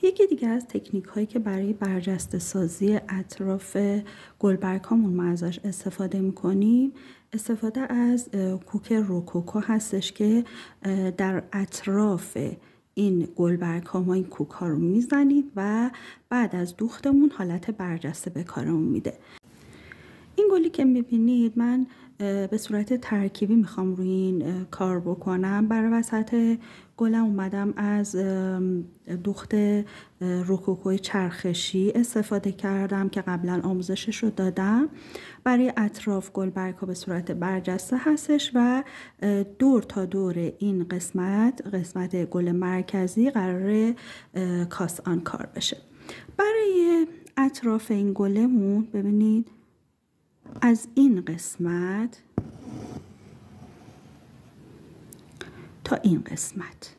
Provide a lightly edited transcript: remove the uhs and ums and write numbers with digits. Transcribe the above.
یکی دیگه از تکنیک هایی که برای برجسته سازی اطراف گلبرگ هامون ما ازش استفاده میکنیم استفاده از کوک روکوکو هستش که در اطراف این گلبرگ ها ما این کوک ها رو میزنید و بعد از دوختمون حالت برجسته به کارمون میده. این گلی که میبینید من به صورت ترکیبی میخوام روی این کار بکنم. برای وسط گلم اومدم از دوخت روکوکوی چرخشی استفاده کردم که قبلا آموزشش رو دادم. برای اطراف گلبرگ ها به صورت برجسته هستش و دور تا دور این قسمت گل مرکزی قراره کاس آن کار بشه. برای اطراف این گلمون ببینید از این قسمت تا این قسمت